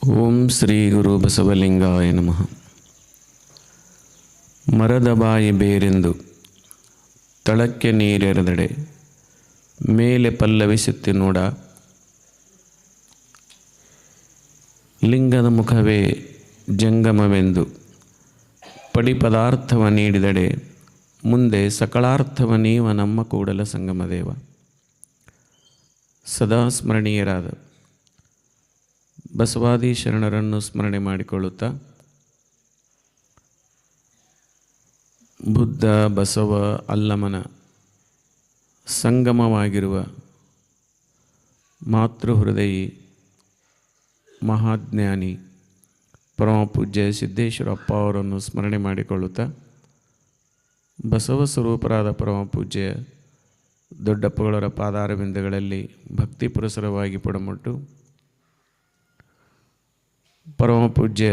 ಓಂ ಶ್ರೀ ಗುರು ಬಸವಲಿಂಗಾಯ ನಮಃ. ಮರದ ಬಾಯಿ ಬೇರೆಂದು ತಳಕ್ಕೆ ನೀರೆರೆದಡೆ ಮೇಲೆ ಪಲ್ಲವಿಸುತ್ತಿ ನೋಡ. ಲಿಂಗದ ಮುಖವೇ ಜಂಗಮವೆಂದು ಪಡಿ ಪದಾರ್ಥವ ನೀಡಿದಡೆ ಮುಂದೆ ಸಕಲಾರ್ಥವ ನೀವ ನಮ್ಮ ಕೂಡಲ ಸಂಗಮದೇವ. ಸದಾ ಸ್ಮರಣೀಯರಾದ ಬಸವಾದಿ ಶರಣರನ್ನು ಸ್ಮರಣೆ ಮಾಡಿಕೊಳ್ಳುತ್ತಾ ಬುದ್ಧ ಬಸವ ಅಲ್ಲಮನ ಸಂಗಮವಾಗಿರುವ ಮಾತೃಹೃದಯಿ ಮಹಾಜ್ಞಾನಿ ಪರಮ ಪೂಜ್ಯ ಸಿದ್ದೇಶ್ವರ ಅಪ್ಪ ಅವರನ್ನು ಸ್ಮರಣೆ ಮಾಡಿಕೊಳ್ಳುತ್ತಾ ಬಸವ ಸ್ವರೂಪರಾದ ಪರಮ ಪೂಜ್ಯ ದೊಡ್ಡಪ್ಪಗಳವರ ಪಾದಾರವಿಂದಗಳಲ್ಲಿ ಭಕ್ತಿ ಪುರಸರವಾಗಿ ಪುಡಮುಟ್ಟು ಪರಮ ಪೂಜ್ಯ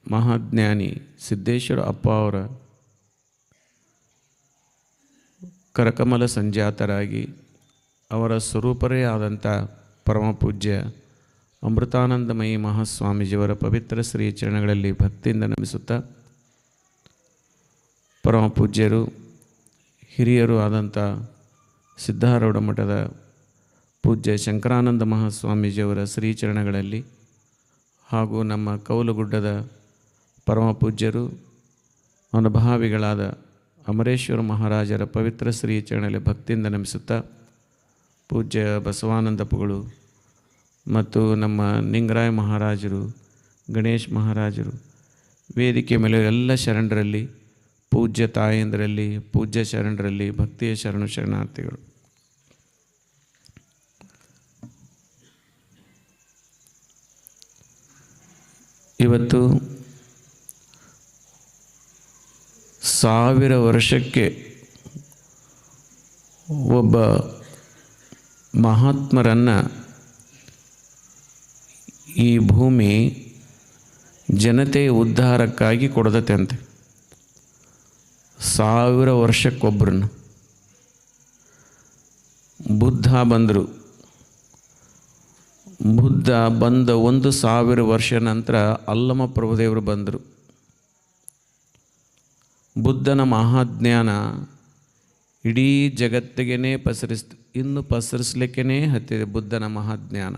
ಮಹಾಜ್ಞಾನಿ ಸಿದ್ದೇಶ್ವರ ಅಪ್ಪ ಅವರ ಕರಕಮಲ ಸಂಜಾತರಾಗಿ ಅವರ ಸ್ವರೂಪರೇ ಆದಂಥ ಪರಮ ಪೂಜ್ಯ ಅಮೃತಾನಂದಮಯಿ ಮಹಾಸ್ವಾಮೀಜಿಯವರ ಪವಿತ್ರ ಶ್ರೀ ಚರಣಗಳಲ್ಲಿ ಭಕ್ತಿಯಿಂದ ನಮಿಸುತ್ತಾ ಪರಮ ಪೂಜ್ಯರು ಹಿರಿಯರು ಆದಂಥ ಸಿದ್ಧಾರೂಢ ಮಠದ ಪೂಜ್ಯ ಶಂಕರಾನಂದ ಮಹಾಸ್ವಾಮೀಜಿಯವರ ಶ್ರೀಚರಣಗಳಲ್ಲಿ ಹಾಗೂ ನಮ್ಮ ಕೌಲುಗುಡ್ಡದ ಪರಮ ಪೂಜ್ಯರು ಅನುಭಾವಿಗಳಾದ ಅಮರೇಶ್ವರ ಮಹಾರಾಜರ ಪವಿತ್ರ ಶ್ರೀಚರಣದಲ್ಲಿ ಭಕ್ತಿಯಿಂದ ನಮಿಸುತ್ತಾ ಪೂಜ್ಯ ಬಸವಾನಂದಪ್ಪಗಳು ಮತ್ತು ನಮ್ಮ ನಿಂಗರಾಯ ಮಹಾರಾಜರು, ಗಣೇಶ್ ಮಹಾರಾಜರು, ವೇದಿಕೆ ಮೇಲೆ ಎಲ್ಲ ಶರಣರಲ್ಲಿ, ಪೂಜ್ಯ ತಾಯಂದರಲ್ಲಿ, ಪೂಜ್ಯ ಶರಣರಲ್ಲಿ, ಭಕ್ತಿಯ ಶರಣಾರ್ಥಿಗಳು. ಇವತ್ತು 1000 ವರ್ಷಕ್ಕೆ ಒಬ್ಬ ಮಹಾತ್ಮರನ್ನು ಈ ಭೂಮಿ ಜನತೆಯ ಉದ್ಧಾರಕ್ಕಾಗಿ ಕೊಡದತೆ ಅಂತೆ. 1000 ವರ್ಷಕ್ಕೊಬ್ಬರನ್ನು ಬುದ್ಧ ಬಂದರು. ಬುದ್ಧ ಬಂದ 1000 ವರ್ಷ ನಂತರ ಅಲ್ಲಮ ಪ್ರಭುದೇವರು ಬಂದರು. ಬುದ್ಧನ ಮಹಾಜ್ಞಾನ ಇಡೀ ಜಗತ್ತಿಗೆ ಇನ್ನು ಪಸರಿಸಲಿಕ್ಕೇ ಹತ್ತಿದೆ. ಬುದ್ಧನ ಮಹಾಜ್ಞಾನ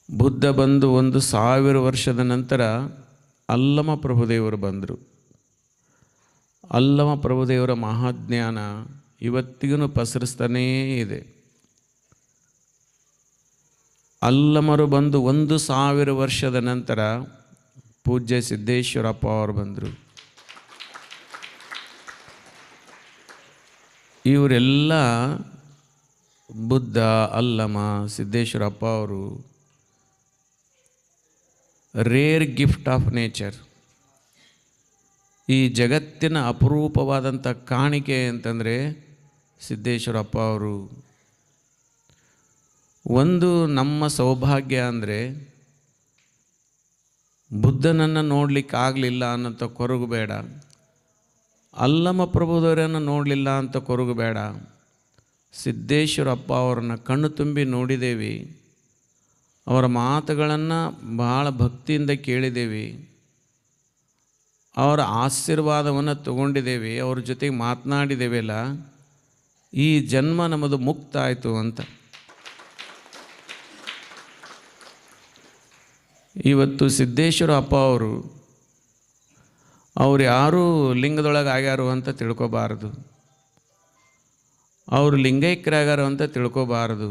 ಬುದ್ಧ ಬಂದು 1000 ವರ್ಷದ ನಂತರ ಅಲ್ಲಮ ಪ್ರಭುದೇವರು ಬಂದರು. ಅಲ್ಲಮ ಪ್ರಭುದೇವರ ಮಹಾಜ್ಞಾನ ಇವತ್ತಿಗೂ ಪಸರಿಸ್ತಾನೇ ಇದೆ. ಅಲ್ಲಮರು ಬಂದು 1000 ವರ್ಷದ ನಂತರ ಪೂಜ್ಯ ಸಿದ್ದೇಶ್ವರಪ್ಪ ಅವರು ಬಂದರು. ಇವರೆಲ್ಲ ಬುದ್ಧ, ಅಲ್ಲಮ, ಸಿದ್ದೇಶ್ವರಪ್ಪ ಅವರು ರೇರ್ ಗಿಫ್ಟ್ ಆಫ್ ನೇಚರ್, ಈ ಜಗತ್ತಿನ ಅಪರೂಪವಾದಂಥ ಕಾಣಿಕೆ ಅಂತಂದರೆ ಸಿದ್ದೇಶ್ವರಪ್ಪ ಅವರು. ಒಂದು ನಮ್ಮ ಸೌಭಾಗ್ಯ ಅಂದರೆ ಬುದ್ಧನನ್ನು ನೋಡಲಿಕ್ಕಾಗಲಿಲ್ಲ ಅನ್ನೋಂಥ ಕೊರಗು ಬೇಡ, ಅಲ್ಲಮ ಪ್ರಭುದವರನ್ನು ನೋಡಲಿಲ್ಲ ಅಂತ ಕೊರಗು ಬೇಡ. ಸಿದ್ದೇಶ್ವರಪ್ಪ ಅವರನ್ನು ಕಣ್ಣು ತುಂಬಿ ನೋಡಿದ್ದೇವೆ, ಅವರ ಮಾತುಗಳನ್ನು ಭಾಳ ಭಕ್ತಿಯಿಂದ ಕೇಳಿದ್ದೇವೆ, ಅವರ ಆಶೀರ್ವಾದವನ್ನು ತಗೊಂಡಿದ್ದೇವೆ, ಅವ್ರ ಜೊತೆಗೆ ಮಾತನಾಡಿದ್ದೇವೆಲ್ಲ. ಈ ಜನ್ಮ ನಮ್ಮದು ಮುಕ್ತ ಆಯಿತು ಅಂತ. ಇವತ್ತು ಸಿದ್ದೇಶ್ವರ ಅಪ್ಪ ಅವರು ಯಾರೂ ಲಿಂಗದೊಳಗೆ ಆಗ್ಯಾರು ಅಂತ ತಿಳ್ಕೊಬಾರದು, ಅವರು ಲಿಂಗೈಕ್ಯರಾಗ್ಯಾರು ಅಂತ ತಿಳ್ಕೊಬಾರದು.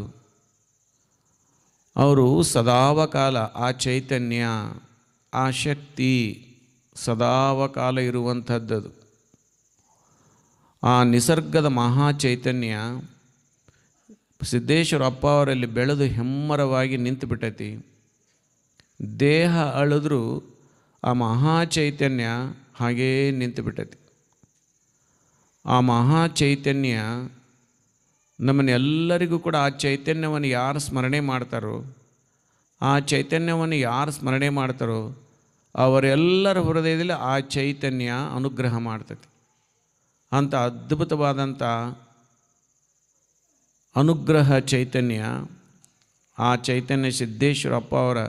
ಅವರು ಸದಾವಕಾಲ ಆ ಚೈತನ್ಯ, ಆ ಶಕ್ತಿ ಸದಾವಕಾಲ ಇರುವಂಥದ್ದು. ಆ ನಿಸರ್ಗದ ಮಹಾ ಚೈತನ್ಯ ಸಿದ್ದೇಶ್ವರ ಅಪ್ಪ ಅವರಲ್ಲಿ ಬೆಳೆದು ಹೆಮ್ಮರವಾಗಿ ನಿಂತು ಬಿಟ್ಟೈತಿ. ದೇಹ ಅಳಿದ್ರೂ ಆ ಮಹಾ ಚೈತನ್ಯ ಹಾಗೇ ನಿಂತು ಬಿಟ್ಟೈತಿ. ಆ ಮಹಾ ಚೈತನ್ಯ ನಮ್ಮನ್ನೆಲ್ಲರಿಗೂ ಕೂಡ ಆ ಚೈತನ್ಯವನ್ನು ಯಾರು ಸ್ಮರಣೆ ಮಾಡ್ತಾರೋ, ಆ ಚೈತನ್ಯವನ್ನು ಯಾರು ಸ್ಮರಣೆ ಮಾಡ್ತಾರೋ ಅವರೆಲ್ಲರ ಹೃದಯದಲ್ಲಿ ಆ ಚೈತನ್ಯ ಅನುಗ್ರಹ ಮಾಡ್ತೈತಿ. ಅಂಥ ಅದ್ಭುತವಾದಂಥ ಅನುಗ್ರಹ ಚೈತನ್ಯ ಆ ಚೈತನ್ಯ ಸಿದ್ದೇಶ್ವರಪ್ಪ ಅವರ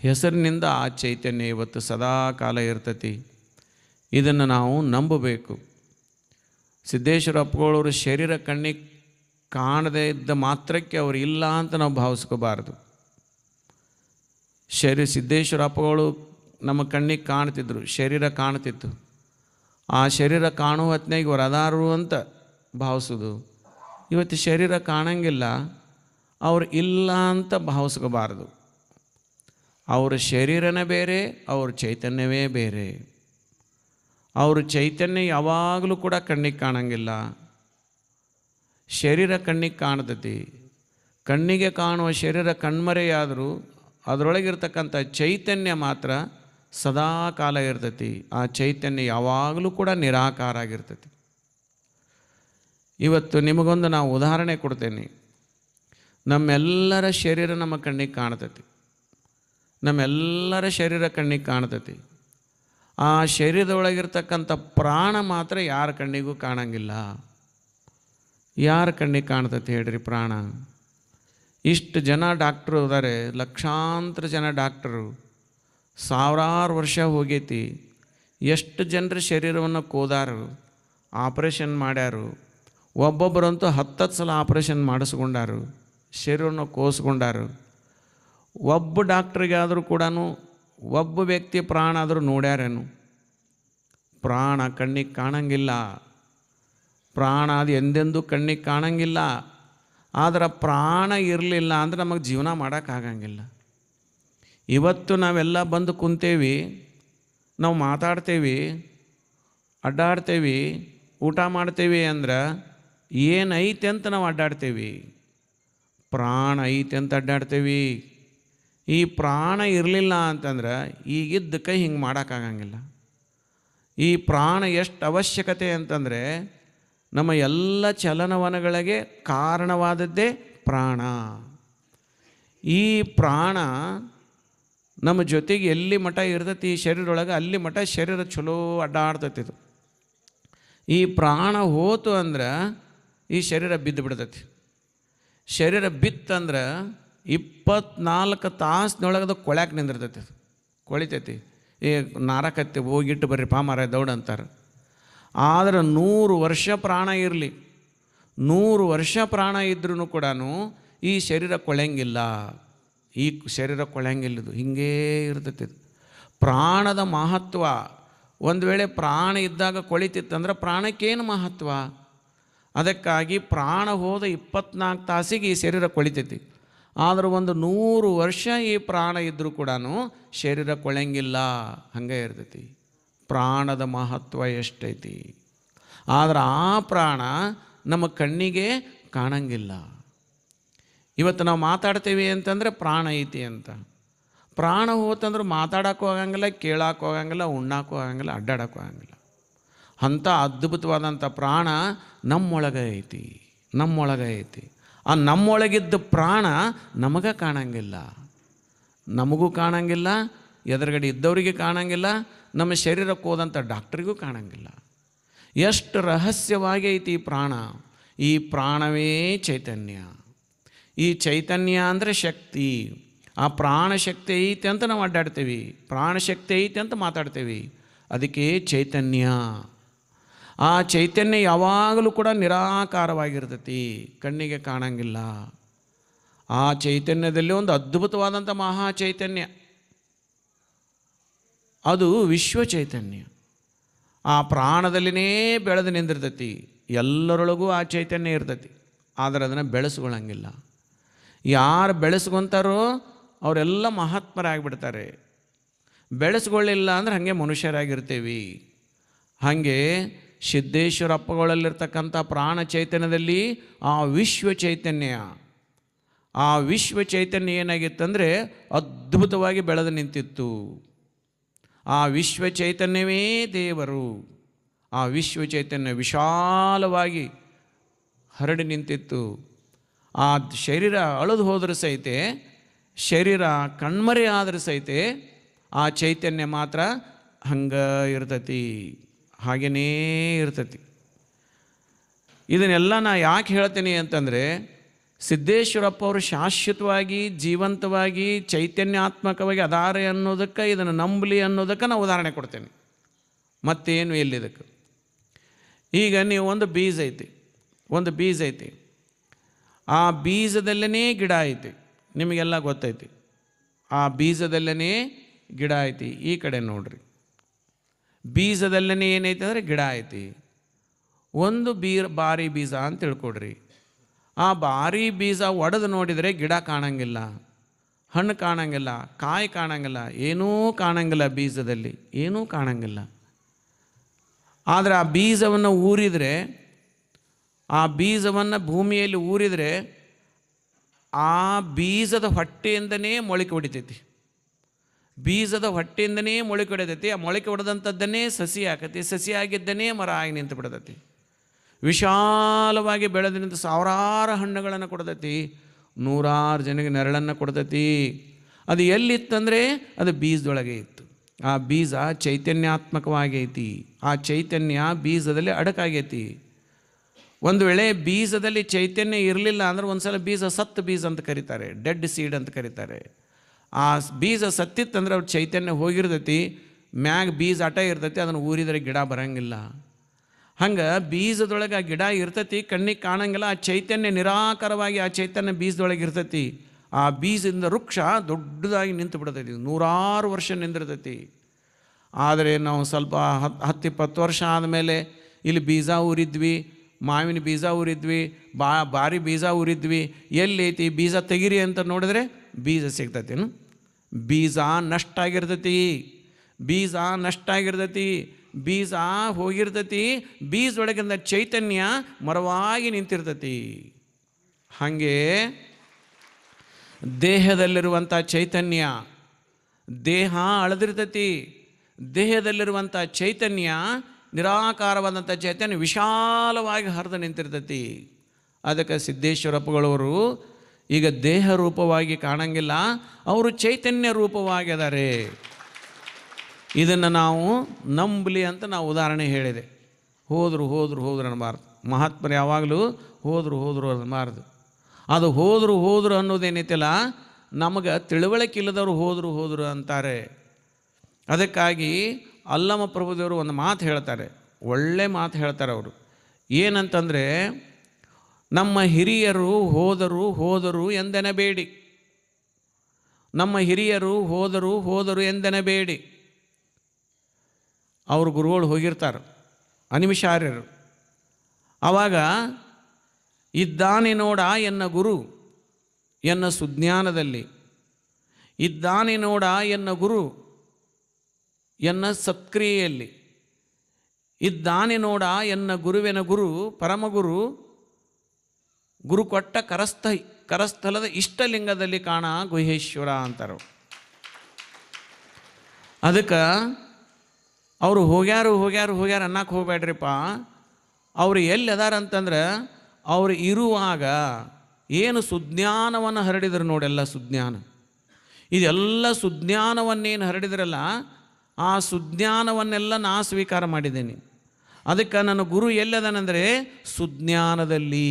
ಹೆಸರಿನಿಂದ ಆ ಚೈತನ್ಯ ಇವತ್ತು ಸದಾ ಕಾಲ ಇರ್ತತಿ. ಇದನ್ನು ನಾವು ನಂಬಬೇಕು. ಸಿದ್ದೇಶ್ವರಪ್ಪಗಳವರು ಶರೀರ ಕಣ್ಣಿಗೆ ಕಾಣದೇ ಇದ್ದ ಮಾತ್ರಕ್ಕೆ ಅವರು ಇಲ್ಲ ಅಂತ ನಾವು ಭಾವಿಸ್ಕೋಬಾರ್ದು. ಸಿದ್ದೇಶ್ವರಪ್ಪಗಳು ನಮ್ಮ ಕಣ್ಣಿಗೆ ಕಾಣ್ತಿದ್ರು, ಶರೀರ ಕಾಣ್ತಿತ್ತು. ಆ ಶರೀರ ಕಾಣುವ ಹೊತ್ತಿನಾಗ ಇವರು ಅದಾರು ಅಂತ ಭಾವಿಸೋದು. ಇವತ್ತು ಶರೀರ ಕಾಣಂಗಿಲ್ಲ, ಅವ್ರು ಇಲ್ಲ ಅಂತ ಭಾವಿಸ್ಕೋಬಾರ್ದು. ಅವ್ರ ಶರೀರನೇ ಬೇರೆ, ಅವ್ರ ಚೈತನ್ಯವೇ ಬೇರೆ. ಅವ್ರ ಚೈತನ್ಯ ಯಾವಾಗಲೂ ಕೂಡ ಕಣ್ಣಿಗೆ ಕಾಣಂಗಿಲ್ಲ. ಶರೀರ ಕಣ್ಣಿಗೆ ಕಾಣ್ತತಿ. ಕಣ್ಣಿಗೆ ಕಾಣುವ ಶರೀರ ಕಣ್ಮರೆಯಾದರೂ ಅದರೊಳಗಿರ್ತಕ್ಕಂಥ ಚೈತನ್ಯ ಮಾತ್ರ ಸದಾ ಕಾಲ ಇರ್ತತಿ. ಆ ಚೈತನ್ಯ ಯಾವಾಗಲೂ ಕೂಡ ನಿರಾಕಾರ ಆಗಿರ್ತತಿ. ಇವತ್ತು ನಿಮಗೊಂದು ನಾವು ಉದಾಹರಣೆ ಕೊಡ್ತೇನೆ. ನಮ್ಮೆಲ್ಲರ ಶರೀರ ನಮ್ಮ ಕಣ್ಣಿಗೆ ಕಾಣ್ತತಿ. ನಮ್ಮೆಲ್ಲರ ಶರೀರ ಕಣ್ಣಿಗೆ ಕಾಣ್ತತಿ. ಆ ಶರೀರದೊಳಗಿರ್ತಕ್ಕಂಥ ಪ್ರಾಣ ಮಾತ್ರ ಯಾರ ಕಣ್ಣಿಗೂ ಕಾಣಂಗಿಲ್ಲ. ಯಾರ ಕಣ್ಣಿಗೆ ಕಾಣ್ತತಿ ಹೇಳ್ರಿ ಪ್ರಾಣ? ಇಷ್ಟು ಜನ ಡಾಕ್ಟ್ರು ಇದ್ದಾರೆ, ಲಕ್ಷಾಂತರ ಜನ ಡಾಕ್ಟರು, ಸಾವಿರಾರು ವರ್ಷ ಹೋಗೈತಿ. ಎಷ್ಟು ಜನರ ಶರೀರವನ್ನು ಕೋದಾರು, ಆಪ್ರೇಷನ್ ಮಾಡ್ಯಾರು. ಒಬ್ಬೊಬ್ಬರಂತೂ 10 ಸಲ ಆಪ್ರೇಷನ್ ಮಾಡಿಸ್ಕೊಂಡಾರು, ಶರೀರವನ್ನು ಕೋಸ್ಕೊಂಡಾರು. ಒಬ್ಬ ಡಾಕ್ಟ್ರಿಗೆ ಆದರೂ ಕೂಡ ಒಬ್ಬ ವ್ಯಕ್ತಿ ಪ್ರಾಣ ಆದರೂ ನೋಡ್ಯಾರೇನು? ಪ್ರಾಣ ಕಣ್ಣಿಗೆ ಕಾಣಂಗಿಲ್ಲ. ಪ್ರಾಣ ಅದು ಎಂದೆಂದೂ ಕಣ್ಣಿಗೆ ಕಾಣಂಗಿಲ್ಲ. ಆದರೆ ಪ್ರಾಣ ಇರಲಿಲ್ಲ ಅಂದರೆ ನಮಗೆ ಜೀವನ ಮಾಡೋಕ್ಕಾಗಂಗಿಲ್ಲ. ಇವತ್ತು ನಾವೆಲ್ಲ ಬಂದು ಕುಂತೇವಿ, ನಾವು ಮಾತಾಡ್ತೇವೆ, ಅಡ್ಡಾಡ್ತೇವೆ, ಊಟ ಮಾಡ್ತೇವೆ ಅಂದ್ರೆ ಏನೈತೆ ಅಂತ ನಾವು ಅಡ್ಡಾಡ್ತೇವೆ. ಪ್ರಾಣ ಐತೆ ಅಂತ ಅಡ್ಡಾಡ್ತೇವೆ. ಈ ಪ್ರಾಣ ಇರಲಿಲ್ಲ ಅಂತಂದ್ರೆ ಈಗಿದ್ದ ಕೈ ಹಿಂಗೆ ಮಾಡೋಕ್ಕಾಗಂಗಿಲ್ಲ. ಈ ಪ್ರಾಣ ಎಷ್ಟು ಅವಶ್ಯಕತೆ ಅಂತಂದರೆ ನಮ್ಮ ಎಲ್ಲ ಚಲನವಲನಗಳಿಗೆ ಕಾರಣವಾದದ್ದೇ ಪ್ರಾಣ. ಈ ಪ್ರಾಣ ನಮ್ಮ ಜೊತೆಗೆ ಎಲ್ಲಿ ಮಠ ಇರ್ತೈತಿ ಈ ಶರೀರದೊಳಗೆ, ಅಲ್ಲಿ ಮಠ ಶರೀರ ಚಲೋ ಅಡ್ಡಾಡ್ತೈತಿದು. ಈ ಪ್ರಾಣ ಹೋತು ಅಂದ್ರೆ ಈ ಶರೀರ ಬಿದ್ದು ಬಿಡ್ತೈತಿ. ಶರೀರ ಬಿತ್ತಂದ್ರೆ 24 ತಾಸಿನೊಳಗದು ಕೊಳ್ಯಾಕೆ ನಿಂದಿರ್ತೈತಿ, ಕೊಳಿತೈತಿ. ಈ ನಾರಕತ್ತಿ ಹೋಗಿಟ್ಟು ಬರ್ರಿ ಪಾಮಾರ ದೌಡ್ ಅಂತಾರೆ. ಆದರೆ 100 ವರ್ಷ ಪ್ರಾಣ ಇರಲಿ, 100 ವರ್ಷ ಪ್ರಾಣ ಇದ್ರೂ ಕೂಡ ಈ ಶರೀರ ಕೊಳೆಯಂಗಿಲ್ಲ. ಈ ಶರೀರ ಕೊಳೆಯಂಗಿಲ್ಲದು, ಹಿಂಗೇ ಇರ್ತೈತಿ. ಪ್ರಾಣದ ಮಹತ್ವ, ಒಂದು ವೇಳೆ ಪ್ರಾಣ ಇದ್ದಾಗ ಕೊಳಿತಿತ್ತಂದ್ರೆ ಪ್ರಾಣಕ್ಕೇನು ಮಹತ್ವ? ಅದಕ್ಕಾಗಿ ಪ್ರಾಣ ಹೋದ 24 ತಾಸಿಗೆ ಈ ಶರೀರ ಕೊಳಿತೈತಿ. ಆದ್ರೆ ಒಂದು 100 ವರ್ಷ ಈ ಪ್ರಾಣ ಇದ್ದರೂ ಕೂಡ ಶರೀರ ಕೊಳೆಯಂಗಿಲ್ಲ, ಹಂಗೆ ಇರ್ತೈತಿ. ಪ್ರಾಣದ ಮಹತ್ವ ಎಷ್ಟೈತಿ. ಆದರೆ ಆ ಪ್ರಾಣ ನಮ್ಮ ಕಣ್ಣಿಗೆ ಕಾಣಂಗಿಲ್ಲ. ಇವತ್ತು ನಾವು ಮಾತಾಡ್ತೀವಿ ಅಂತಂದರೆ ಪ್ರಾಣ ಐತಿ ಅಂತ. ಪ್ರಾಣ ಹೋತಂದ್ರೆ ಮಾತಾಡೋಕ್ಕೂ ಆಗಂಗಿಲ್ಲ, ಕೇಳೋಕ್ಕೂ ಆಗಂಗಿಲ್ಲ, ಉಣ್ಣಾಕ್ಕೂ ಆಗಂಗಿಲ್ಲ, ಅಡ್ಡಾಡೋಕ್ಕೂ ಆಗಂಗಿಲ್ಲ. ಅಂಥ ಅದ್ಭುತವಾದಂಥ ಪ್ರಾಣ ನಮ್ಮೊಳಗೆ ಐತಿ, ನಮ್ಮೊಳಗೆ ಐತಿ. ಆ ನಮ್ಮೊಳಗಿದ್ದ ಪ್ರಾಣ ನಮಗೆ ಕಾಣಂಗಿಲ್ಲ, ನಮಗೂ ಕಾಣಂಗಿಲ್ಲ, ಎದುರುಗಡೆ ಇದ್ದವರಿಗೆ ಕಾಣಂಗಿಲ್ಲ, ನಮ್ಮ ಶರೀರಕ್ಕೆ ಹೋದಂಥ ಡಾಕ್ಟ್ರಿಗೂ ಕಾಣಂಗಿಲ್ಲ. ಎಷ್ಟು ರಹಸ್ಯವಾಗಿ ಐತಿ ಈ ಪ್ರಾಣ. ಈ ಪ್ರಾಣವೇ ಚೈತನ್ಯ. ಈ ಚೈತನ್ಯ ಅಂದರೆ ಶಕ್ತಿ. ಆ ಪ್ರಾಣಶಕ್ತಿ ಐತೆ ಅಂತ ನಾವು ಅಡ್ಡಾಡ್ತೇವೆ, ಪ್ರಾಣಶಕ್ತಿ ಐತೆ ಅಂತ ಮಾತಾಡ್ತೇವೆ. ಅದಕ್ಕೆ ಚೈತನ್ಯ. ಆ ಚೈತನ್ಯ ಯಾವಾಗಲೂ ಕೂಡ ನಿರಾಕಾರವಾಗಿರ್ತೈತಿ, ಕಣ್ಣಿಗೆ ಕಾಣಂಗಿಲ್ಲ. ಆ ಚೈತನ್ಯದಲ್ಲಿ ಒಂದು ಅದ್ಭುತವಾದಂಥ ಮಹಾ ಚೈತನ್ಯ, ಅದು ವಿಶ್ವ ಚೈತನ್ಯ. ಆ ಪ್ರಾಣದಲ್ಲಿನೇ ಬೆಳೆದು ನಿಂದಿರ್ತೈತಿ. ಎಲ್ಲರೊಳಗೂ ಆ ಚೈತನ್ಯ ಇರ್ತೈತಿ, ಆದರೆ ಅದನ್ನು ಬೆಳೆಸ್ಕೊಳ್ಳಂಗಿಲ್ಲ. ಯಾರು ಬೆಳೆಸ್ಕೊತಾರೋ ಅವರೆಲ್ಲ ಮಹಾತ್ಮರಾಗಿಬಿಡ್ತಾರೆ. ಬೆಳೆಸ್ಕೊಳ್ಳಿಲ್ಲ ಅಂದ್ರೆ ಹಾಗೆ ಮನುಷ್ಯರಾಗಿರ್ತೀವಿ. ಹಾಗೆ ಸಿದ್ದೇಶ್ವರಪ್ಪಗಳಲ್ಲಿರ್ತಕ್ಕಂಥ ಪ್ರಾಣ ಚೈತನ್ಯದಲ್ಲಿ ಆ ವಿಶ್ವ ಚೈತನ್ಯ, ಆ ವಿಶ್ವ ಚೈತನ್ಯ ಏನಾಗಿತ್ತಂದರೆ ಅದ್ಭುತವಾಗಿ ಬೆಳೆದು ನಿಂತಿತ್ತು. ಆ ವಿಶ್ವ ಚೈತನ್ಯವೇ ದೇವರು. ಆ ವಿಶ್ವ ಚೈತನ್ಯ ವಿಶಾಲವಾಗಿ ಹರಡಿ ನಿಂತಿತ್ತು. ಆ ಶರೀರ ಅಳದು ಹೋದ್ರೆ ಸಹಿತ, ಶರೀರ ಕಣ್ಮರೆ ಆದ್ರೆ ಸಹಿತ ಆ ಚೈತನ್ಯ ಮಾತ್ರ ಹಂಗೆ ಇರ್ತತಿ, ಹಾಗೇ ಇರ್ತತಿ. ಇದನ್ನೆಲ್ಲ ನಾ ಯಾಕೆ ಹೇಳ್ತೀನಿ ಅಂತಂದರೆ, ಸಿದ್ದೇಶ್ವರಪ್ಪ ಅವರು ಶಾಶ್ವತವಾಗಿ ಜೀವಂತವಾಗಿ ಚೈತನ್ಯಾತ್ಮಕವಾಗಿ ಅದಾರೆ ಅನ್ನೋದಕ್ಕೆ, ಇದನ್ನು ನಂಬಲಿ ಅನ್ನೋದಕ್ಕೆ ನಾನು ಉದಾಹರಣೆ ಕೊಡ್ತೇನೆ, ಮತ್ತೇನು ಎಲ್ಲಿದಕ್ಕೆ. ಈಗ ನೀವು ಒಂದು ಬೀಜ ಐತಿ, ಆ ಬೀಜದಲ್ಲೇ ಗಿಡ ಐತಿ, ನಿಮಗೆಲ್ಲ ಗೊತ್ತೈತಿ. ಆ ಬೀಜದಲ್ಲೇ ಗಿಡ ಐತಿ. ಈ ಕಡೆ ನೋಡ್ರಿ, ಬೀಜದಲ್ಲೇ ಏನೈತಿ ಅಂದರೆ ಗಿಡ ಐತಿ. ಒಂದು ಬಾರಿ ಬೀಜ ಅಂತ ತಿಳ್ಕೊಡ್ರಿ. ಆ ಬಾರಿ ಬೀಜ ಒಡೆದು ನೋಡಿದರೆ ಗಿಡ ಕಾಣಂಗಿಲ್ಲ, ಹಣ್ಣು ಕಾಣಂಗಿಲ್ಲ, ಕಾಯಿ ಕಾಣಂಗಿಲ್ಲ, ಏನೂ ಕಾಣಂಗಿಲ್ಲ, ಬೀಜದಲ್ಲಿ ಏನೂ ಕಾಣಂಗಿಲ್ಲ. ಆದರೆ ಆ ಬೀಜವನ್ನು ಊರಿದರೆ, ಆ ಬೀಜವನ್ನು ಭೂಮಿಯಲ್ಲಿ ಊರಿದರೆ ಆ ಬೀಜದ ಹೊಟ್ಟೆಯಿಂದನೇ ಮೊಳಕೆ ಹೊಡಿತೈತಿ. ಬೀಜದ ಹೊಟ್ಟೆಯಿಂದನೇ ಮೊಳಕೆ ಹೊಡೆದೈತಿ. ಆ ಮೊಳಕೆ ಹೊಡೆದಂಥದ್ದನ್ನೇ ಸಸಿ ಆಕತಿ. ಸಸಿ ಆಗಿದ್ದನೇ ಮರ ಆಗಿ ನಿಂತು ಬಿಡತೈತಿ. ವಿಶಾಲವಾಗಿ ಬೆಳೆದು ನಿಂತು ಸಾವಿರಾರು ಹಣ್ಣುಗಳನ್ನು ಕೊಡ್ತೈತಿ, ನೂರಾರು ಜನಕ್ಕೆ ನೆರಳನ್ನು ಕೊಡ್ತೈತಿ. ಅದು ಎಲ್ಲಿತ್ತಂದರೆ ಅದು ಬೀಜದೊಳಗೆ ಇತ್ತು. ಆ ಬೀಜ ಚೈತನ್ಯಾತ್ಮಕವಾಗೈತಿ. ಆ ಚೈತನ್ಯ ಬೀಜದಲ್ಲಿ ಅಡಕಾಗೈತಿ. ಒಂದು ವೇಳೆ ಬೀಜದಲ್ಲಿ ಚೈತನ್ಯ ಇರಲಿಲ್ಲ ಅಂದ್ರೆ ಒಂದು ಸಲ ಬೀಜ ಸತ್ತು ಬೀಜ ಅಂತ ಕರೀತಾರೆ, ಡೆಡ್ ಸೀಡ್ ಅಂತ ಕರೀತಾರೆ. ಆ ಬೀಜ ಸತ್ತಿತ್ತಂದ್ರೆ ಅವ್ರ ಚೈತನ್ಯ ಹೋಗಿರ್ತೈತಿ, ಮ್ಯಾಗ ಬೀಜ ಅಟ ಇರ್ತೈತಿ, ಅದನ್ನು ಊರಿದರೆ ಗಿಡ ಬರೋಂಗಿಲ್ಲ. ಹಂಗೆ ಬೀಜದೊಳಗೆ ಆ ಗಿಡ ಇರ್ತೈತಿ, ಕಣ್ಣಿಗೆ ಕಾಣಂಗಿಲ್ಲ. ಆ ಚೈತನ್ಯ ನಿರಾಕಾರವಾಗಿ ಆ ಚೈತನ್ಯ ಬೀಜದೊಳಗೆ ಇರ್ತೈತಿ. ಆ ಬೀಜದಿಂದ ವೃಕ್ಷ ದೊಡ್ಡದಾಗಿ ನಿಂತು ಬಿಡ್ತೈತಿ, ನೂರಾರು ವರ್ಷ ನಿಂದಿರ್ತೈತಿ. ಆದರೆ ನಾವು ಸ್ವಲ್ಪ 10-20 ವರ್ಷ ಆದಮೇಲೆ ಇಲ್ಲಿ ಬೀಜ ಊರಿದ್ವಿ, ಮಾವಿನ ಬೀಜ ಊರಿದ್ವಿ, ಬಾರಿ ಬೀಜ ಊರಿದ್ವಿ, ಎಲ್ಲೈತಿ ಬೀಜ ತೆಗಿರಿ ಅಂತ ನೋಡಿದ್ರೆ ಬೀಜ ಸಿಗ್ತೈತೇನು? ಬೀಜ ನಷ್ಟ ಆಗಿರ್ತೈತಿ, ಬೀಜ ನಷ್ಟ ಆಗಿರ್ತೈತಿ, ಬೀಜ ಹೋಗಿರ್ತೈತಿ. ಬೀಜದೊಳಗಿಂದ ಚೈತನ್ಯ ಮರವಾಗಿ ನಿಂತಿರ್ತೈತಿ. ಹಾಗೆ ದೇಹದಲ್ಲಿರುವಂಥ ಚೈತನ್ಯ, ದೇಹ ಅಳೆದಿರ್ತೈತಿ. ದೇಹದಲ್ಲಿರುವಂಥ ಚೈತನ್ಯ, ನಿರಾಕಾರವಾದಂಥ ಚೈತನ್ಯ ವಿಶಾಲವಾಗಿ ಹರಿದು ನಿಂತಿರ್ತೈತಿ. ಅದಕ್ಕೆ ಸಿದ್ದೇಶ್ವರಪ್ಪಗಳವರು ಈಗ ದೇಹ ರೂಪವಾಗಿ ಕಾಣಂಗಿಲ್ಲ, ಅವರು ಚೈತನ್ಯ ರೂಪವಾಗಿ ಅದಾರೆ. ಇದನ್ನು ನಾವು ನಂಬಲಿ ಅಂತ ನಾವು ಉದಾಹರಣೆ ಹೇಳಿದೆ. ಹೋದರು ಅನ್ನಬಾರ್ದು. ಮಹಾತ್ಮರು ಯಾವಾಗಲೂ ಹೋದರು ಅನ್ನಬಾರ್ದು. ಅದು ಹೋದರು ಅನ್ನೋದೇನೈತಿಲ್ಲ, ನಮಗೆ ತಿಳುವಳಿಕೆ ಇಲ್ಲದವರು ಹೋದರು ಅಂತಾರೆ. ಅದಕ್ಕಾಗಿ ಅಲ್ಲಮ ಪ್ರಭುದೇವರು ಒಂದು ಮಾತು ಹೇಳ್ತಾರೆ, ಒಳ್ಳೆ ಮಾತು ಹೇಳ್ತಾರೆ ಅವರು. ಏನಂತಂದರೆ, ನಮ್ಮ ಹಿರಿಯರು ಹೋದರು ಎಂದೆನಬೇಡಿ, ನಮ್ಮ ಹಿರಿಯರು ಹೋದರು ಎಂದೆನಬೇಡಿ. ಅವರು ಗುರುಗಳು ಹೋಗಿರ್ತಾರೆ, ಅನಿಮಿಷಾರ್ಯರು. ಆವಾಗ ಇದ್ದಾನೆ ನೋಡ ಎನ್ನ ಗುರು ಎನ್ನ ಸುಜ್ಞಾನದಲ್ಲಿ, ಇದ್ದಾನೆ ನೋಡ ಎನ್ನ ಗುರು ಎನ್ನ ಸತ್ಕ್ರಿಯೆಯಲ್ಲಿ, ಇದ್ದಾನೆ ನೋಡ ಎನ್ನ ಗುರುವಿನ ಗುರು ಪರಮಗುರು ಗುರು ಕೊಟ್ಟ ಕರಸ್ಥಲದ ಇಷ್ಟಲಿಂಗದಲ್ಲಿ ಕಾಣ ಗುಹೇಶ್ವರ ಅಂತಾರೆ. ಅದಕ್ಕೆ ಅವರು ಹೋಗ್ಯಾರು ಅನ್ನಕ್ಕೆ ಹೋಗ್ಬೇಡ್ರಿಪ್ಪ. ಅವರು ಎಲ್ಲಿ ಅದಾರಂತಂದ್ರೆ, ಅವರು ಇರುವಾಗ ಏನು ಸುಜ್ಞಾನವನ್ನು ಹರಡಿದ್ರು ನೋಡೆಲ್ಲ ಸುಜ್ಞಾನ, ಇದೆಲ್ಲ ಸುಜ್ಞಾನವನ್ನೇನು ಹರಡಿದ್ರಲ್ಲ, ಆ ಸುಜ್ಞಾನವನ್ನೆಲ್ಲ ನಾ ಸ್ವೀಕಾರ ಮಾಡಿದ್ದೇನೆ. ಅದಕ್ಕೆ ನನ್ನ ಗುರು ಎಲ್ಲದನೆಂದರೆ ಸುಜ್ಞಾನದಲ್ಲಿ.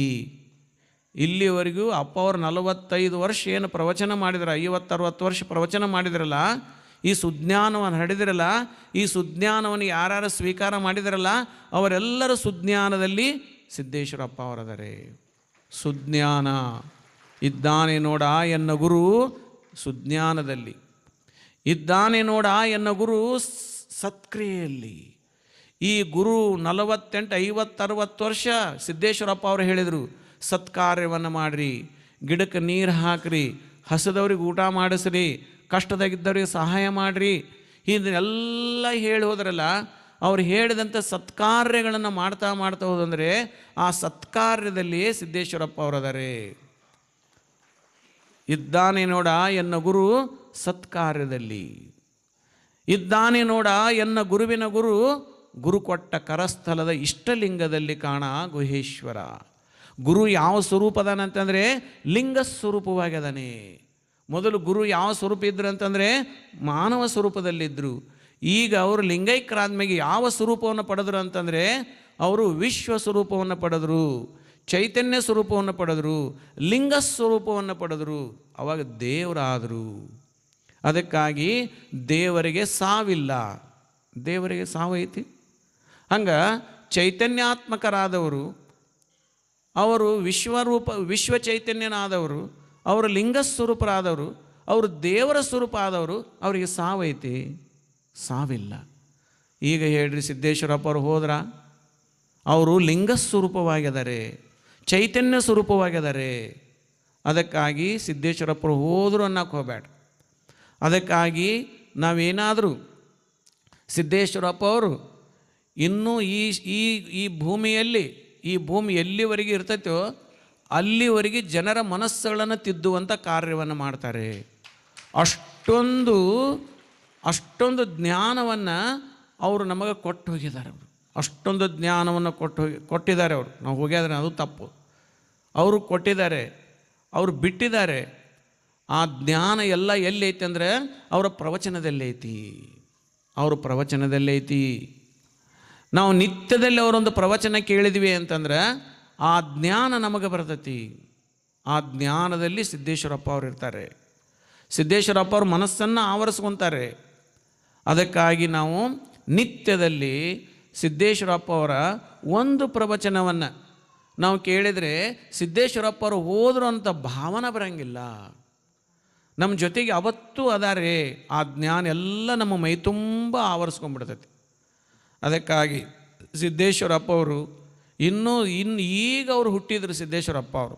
ಇಲ್ಲಿವರೆಗೂ ಅಪ್ಪ ಅವರು 45 ವರ್ಷ ಏನು ಪ್ರವಚನ ಮಾಡಿದ್ರು, 50-60 ವರ್ಷ ಪ್ರವಚನ ಮಾಡಿದ್ರಲ್ಲ, ಈ ಸುಜ್ಞಾನವನ್ನು ಹರಡಿದ್ರಲ್ಲ, ಈ ಸುಜ್ಞಾನವನ್ನು ಯಾರು ಸ್ವೀಕಾರ ಮಾಡಿದ್ರಲ್ಲ, ಅವರೆಲ್ಲರೂ ಸುಜ್ಞಾನದಲ್ಲಿ ಸಿದ್ದೇಶ್ವರಪ್ಪ ಅವರದರೆ. ಸುಜ್ಞಾನ ಇದ್ದಾನೆ ನೋಡ ಎನ್ನ ಗುರು ಸುಜ್ಞಾನದಲ್ಲಿ, ಇದ್ದಾನೆ ನೋಡ ಎನ್ನ ಗುರು ಸತ್ಕ್ರಿಯೆಯಲ್ಲಿ. ಈ ಗುರು 48, 50, 60 ವರ್ಷ ಸಿದ್ದೇಶ್ವರಪ್ಪ ಅವರು ಹೇಳಿದರು, ಸತ್ಕಾರ್ಯವನ್ನು ಮಾಡಿರಿ, ಗಿಡಕ್ಕೆ ನೀರು ಹಾಕಿರಿ, ಹಸದವ್ರಿಗೆ ಊಟ ಮಾಡಿಸ್ರಿ, ಕಷ್ಟದಾಗಿದ್ದವ್ರಿಗೆ ಸಹಾಯ ಮಾಡಿರಿ, ಇದನ್ನೆಲ್ಲ ಹೇಳಿ ಹೋದ್ರಲ್ಲ. ಅವ್ರು ಹೇಳಿದಂಥ ಸತ್ಕಾರ್ಯಗಳನ್ನು ಮಾಡ್ತಾ ಹೋದಂದರೆ ಆ ಸತ್ಕಾರ್ಯದಲ್ಲಿಯೇ ಸಿದ್ದೇಶ್ವರಪ್ಪ ಅವರದಾರೆ. ಇದ್ದಾನೆ ನೋಡ ಎನ್ನ ಗುರು ಸತ್ಕಾರ್ಯದಲ್ಲಿ, ಇದ್ದಾನೆ ನೋಡ ಎನ್ನ ಗುರುವಿನ ಗುರು ಗುರು ಕೊಟ್ಟ ಕರಸ್ಥಲದ ಇಷ್ಟಲಿಂಗದಲ್ಲಿ ಕಾಣ ಗುಹೇಶ್ವರ. ಗುರು ಯಾವ ಸ್ವರೂಪದಾನಂತಂದರೆ ಲಿಂಗ ಸ್ವರೂಪವಾಗ್ಯದಾನೆ. ಮೊದಲು ಗುರು ಯಾವ ಸ್ವರೂಪ ಇದ್ರು ಅಂತಂದರೆ ಮಾನವ ಸ್ವರೂಪದಲ್ಲಿದ್ದರು. ಈಗ ಅವರು ಲಿಂಗೈಕ್ಯರಾದ್ಮೇಲೆ ಯಾವ ಸ್ವರೂಪವನ್ನು ಪಡೆದ್ರು ಅಂತಂದರೆ ಅವರು ವಿಶ್ವ ಸ್ವರೂಪವನ್ನು ಪಡೆದರು, ಚೈತನ್ಯ ಸ್ವರೂಪವನ್ನು ಪಡೆದರು, ಲಿಂಗ ಸ್ವರೂಪವನ್ನು ಪಡೆದರು, ಅವಾಗ ದೇವರಾದರು. ಅದಕ್ಕಾಗಿ ದೇವರಿಗೆ ಸಾವಿಲ್ಲ. ದೇವರಿಗೆ ಸಾವೈತಿ? ಹಂಗೆ ಚೈತನ್ಯಾತ್ಮಕರಾದವರು, ಅವರು ವಿಶ್ವ ಚೈತನ್ಯನಾದವರು, ಅವರು ಲಿಂಗ ಸ್ವರೂಪರಾದವರು, ಅವರು ದೇವರ ಸ್ವರೂಪ ಆದವರು, ಅವರಿಗೆ ಸಾವೈತಿ? ಸಾವಿಲ್ಲ. ಈಗ ಹೇಳ್ರಿ, ಸಿದ್ದೇಶ್ವರಪ್ಪ ಅವರು ಹೋದ್ರ, ಅವರು ಲಿಂಗ ಸ್ವರೂಪವಾಗಿದ್ದಾರೆ, ಚೈತನ್ಯ ಸ್ವರೂಪವಾಗಿದ್ದಾರೆ. ಅದಕ್ಕಾಗಿ ಸಿದ್ದೇಶ್ವರಪ್ಪರು ಹೋದರು ಅನ್ನಕ್ಕೆ ಹೋಗಬೇಡ. ಅದಕ್ಕಾಗಿ ನಾವೇನಾದರೂ ಸಿದ್ದೇಶ್ವರಪ್ಪ ಅವರು ಇನ್ನೂ ಈ ಭೂಮಿಯಲ್ಲಿ, ಈ ಭೂಮಿ ಎಲ್ಲಿವರೆಗೆ ಇರ್ತೈತೋ ಅಲ್ಲಿವರೆಗೆ ಜನರ ಮನಸ್ಸುಗಳನ್ನು ತಿದ್ದುವಂಥ ಕಾರ್ಯವನ್ನು ಮಾಡ್ತಾರೆ. ಅಷ್ಟೊಂದು ಜ್ಞಾನವನ್ನು ಅವರು ನಮಗೆ ಕೊಟ್ಟು ಹೋಗಿದ್ದಾರೆ. ಅಷ್ಟೊಂದು ಜ್ಞಾನವನ್ನು ಕೊಟ್ಟಿದ್ದಾರೆ ಅವರು. ನಾವು ಹೋಗ್ಯಾದ್ರೆ ಅದು ತಪ್ಪು. ಅವರು ಕೊಟ್ಟಿದ್ದಾರೆ, ಅವರು ಬಿಟ್ಟಿದ್ದಾರೆ. ಆ ಜ್ಞಾನ ಎಲ್ಲ ಎಲ್ಲಿ ಐತಿ ಅಂದರೆ ಅವರ ಪ್ರವಚನದಲ್ಲಿ ಐತಿ. ಅವ್ರ ಪ್ರವಚನದಲ್ಲಿ ಐತಿ. ನಾವು ನಿತ್ಯದಲ್ಲಿ ಅವರೊಂದು ಪ್ರವಚನ ಕೇಳಿದ್ವಿ ಅಂತಂದ್ರೆ ಆ ಜ್ಞಾನ ನಮಗೆ ಬರ್ತೈತಿ. ಆ ಜ್ಞಾನದಲ್ಲಿ ಸಿದ್ದೇಶ್ವರಪ್ಪ ಅವರು ಇರ್ತಾರೆ. ಸಿದ್ದೇಶ್ವರಪ್ಪ ಅವ್ರ ಮನಸ್ಸನ್ನು ಆವರಿಸ್ಕೊತಾರೆ. ಅದಕ್ಕಾಗಿ ನಾವು ನಿತ್ಯದಲ್ಲಿ ಸಿದ್ದೇಶ್ವರಪ್ಪ ಅವರ ಒಂದು ಪ್ರವಚನವನ್ನು ನಾವು ಕೇಳಿದರೆ ಸಿದ್ದೇಶ್ವರಪ್ಪ ಅವರು ಹೋದರು ಅಂತ ಭಾವನೆ ಬರೋಂಗಿಲ್ಲ. ನಮ್ಮ ಜೊತೆಗೆ ಅವತ್ತು ಅದಾರೆ. ಆ ಜ್ಞಾನ ಎಲ್ಲ ನಮ್ಮ ಮೈ ತುಂಬ ಆವರಿಸ್ಕೊಂಡ್ಬಿಡ್ತೈತಿ. ಅದಕ್ಕಾಗಿ ಸಿದ್ದೇಶ್ವರಪ್ಪ ಅವರು ಈಗ ಅವರು ಹುಟ್ಟಿದರು. ಸಿದ್ದೇಶ್ವರಪ್ಪ ಅವರು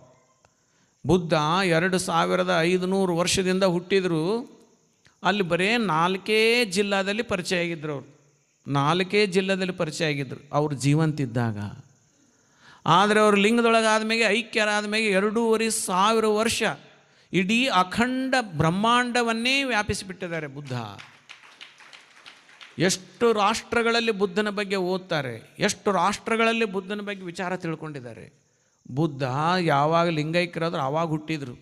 ಬುದ್ಧ 2500 ವರ್ಷದಿಂದ ಹುಟ್ಟಿದರು. ಅಲ್ಲಿ ಬರೀ 4 ಜಿಲ್ಲಾದಲ್ಲಿ ಪರಿಚಯ ಆಗಿದ್ದರು. ಅವರು 4 ಜಿಲ್ಲಾದಲ್ಲಿ ಪರಿಚಯ ಆಗಿದ್ದರು ಅವ್ರು ಜೀವಂತಿದ್ದಾಗ. ಆದರೆ ಅವರು ಲಿಂಗದೊಳಗೆ ಆದಮೇಲೆ, ಐಕ್ಯರಾದಮೇಲೆ 2500 ವರ್ಷ ಇಡೀ ಅಖಂಡ ಬ್ರಹ್ಮಾಂಡವನ್ನೇ ವ್ಯಾಪಿಸಿಬಿಟ್ಟಿದ್ದಾರೆ ಬುದ್ಧ. ಎಷ್ಟು ರಾಷ್ಟ್ರಗಳಲ್ಲಿ ಬುದ್ಧನ ಬಗ್ಗೆ ಓದ್ತಾರೆ, ಎಷ್ಟು ರಾಷ್ಟ್ರಗಳಲ್ಲಿ ಬುದ್ಧನ ಬಗ್ಗೆ ವಿಚಾರ ತಿಳ್ಕೊಂಡಿದ್ದಾರೆ. ಬುದ್ಧ ಯಾವಾಗ ಲಿಂಗೈಕ್ಯರಾದ್ರು ಆವಾಗ ಹುಟ್ಟಿದರು.